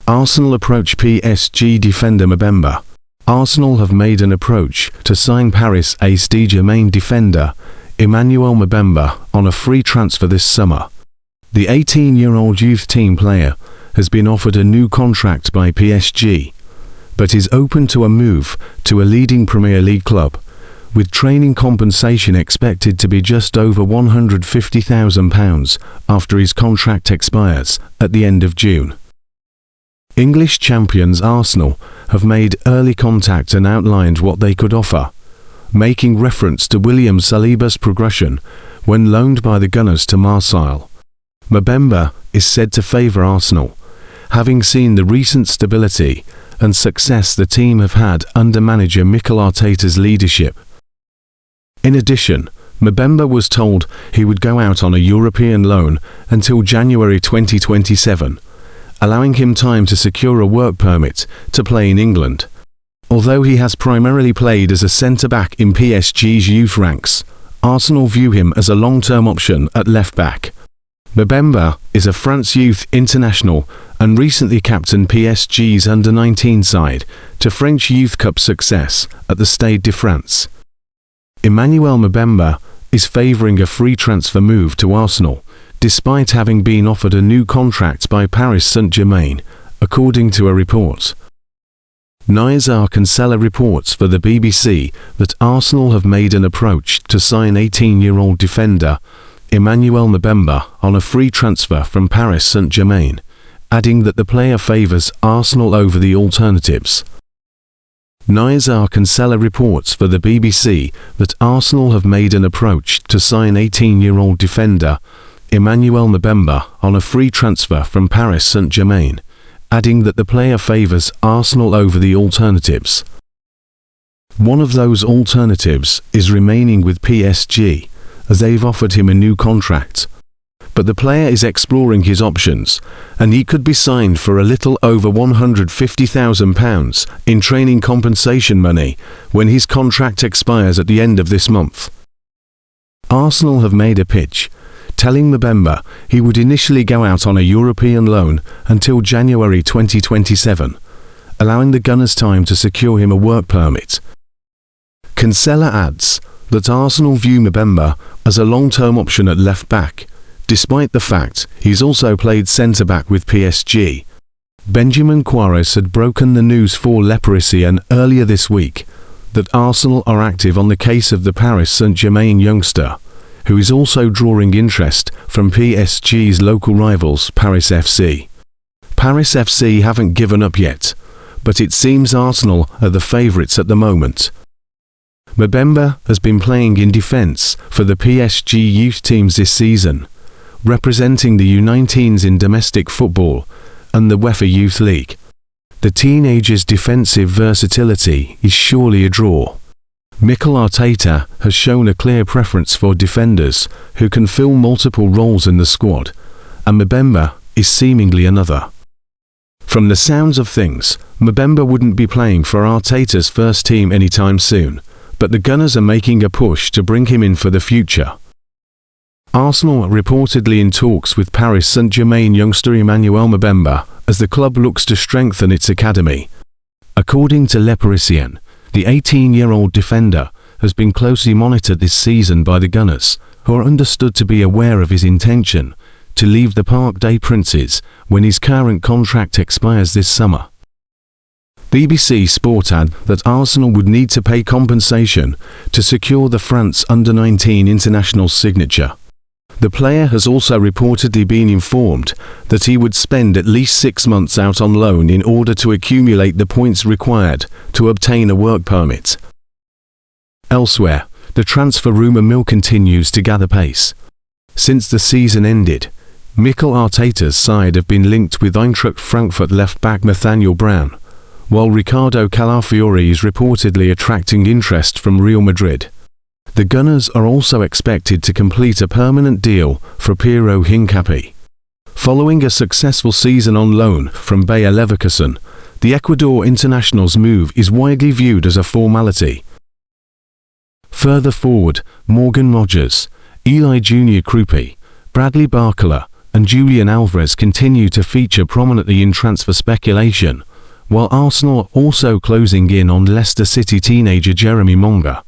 Arsenal approach PSG defender Mbemba. Arsenal have made an approach to sign Paris Saint-Germain defender Emmanuel Mbemba on a free transfer this summer. The 18-year-old youth team player has been offered a new contract by PSG, but is open to a move to a leading Premier League club, with training compensation expected to be just over £150,000 after his contract expires at the end of June. English champions Arsenal have made early contact and outlined what they could offer, making reference to William Saliba's progression when loaned by the Gunners to Marseille. Mbemba is said to favour Arsenal, having seen the recent stability and success the team have had under manager Mikel Arteta's leadership. In addition, Mbemba was told he would go out on a European loan until January 2027, allowing him time to secure a work permit to play in England. Although he has primarily played as a centre-back in PSG's youth ranks, Arsenal view him as a long-term option at left-back. Mbemba is a France youth international and recently captained PSG's under-19 side to French Youth Cup success at the Stade de France. Emmanuel Mbemba is favouring a free transfer move to Arsenal, despite having been offered a new contract by Paris Saint-Germain, according to a report. Nizar Kinsella reports for the BBC that Arsenal have made an approach to sign 18-year-old defender Emmanuel Mbemba on a free transfer from Paris Saint-Germain, adding that the player favours Arsenal over the alternatives. Nizar Kinsella reports for the BBC that Arsenal have made an approach to sign 18-year-old defender Emmanuel Mbemba on a free transfer from Paris Saint-Germain, adding that the player favours Arsenal over the alternatives. One of those alternatives is remaining with PSG, as they've offered him a new contract. But the player is exploring his options, and he could be signed for a little over £150,000 in training compensation money when his contract expires at the end of this month. Arsenal have made a pitch, telling Mbemba he would initially go out on a European loan until January 2027, allowing the Gunners time to secure him a work permit. Kinsella adds that Arsenal view Mbemba as a long-term option at left-back, despite the fact he's also played centre-back with PSG. Benjamin Quares had broken the news for Le Parisien earlier this week that Arsenal are active on the case of the Paris Saint-Germain youngster, who is also drawing interest from PSG's local rivals Paris FC. Paris FC haven't given up yet, but it seems Arsenal are the favourites at the moment. Mbemba has been playing in defence for the PSG youth teams this season, representing the U19s in domestic football and the UEFA Youth League. The teenager's defensive versatility is surely a draw. Mikel Arteta has shown a clear preference for defenders who can fill multiple roles in the squad, and Mbemba is seemingly another. From the sounds of things, Mbemba wouldn't be playing for Arteta's first team anytime soon, but the Gunners are making a push to bring him in for the future. Arsenal are reportedly in talks with Paris Saint-Germain youngster Emmanuel Mbemba as the club looks to strengthen its academy. According to Le Parisien, the 18-year-old defender has been closely monitored this season by the Gunners, who are understood to be aware of his intention to leave the Parc des Princes when his current contract expires this summer. BBC Sport add that Arsenal would need to pay compensation to secure the France under-19 international's signature. The player has also reportedly been informed that he would spend at least 6 months out on loan in order to accumulate the points required to obtain a work permit. Elsewhere, the transfer rumour mill continues to gather pace. Since the season ended, Mikel Arteta's side have been linked with Eintracht Frankfurt left-back Nathaniel Brown, while Ricardo Calafiori is reportedly attracting interest from Real Madrid. The Gunners are also expected to complete a permanent deal for Piero Hincapié. Following a successful season on loan from Bayer Leverkusen, the Ecuador international's move is widely viewed as a formality. Further forward, Morgan Rogers, Eli Junior Krupi, Bradley Barcola and Julian Alvarez continue to feature prominently in transfer speculation, while Arsenal are also closing in on Leicester City teenager Jeremy Monga.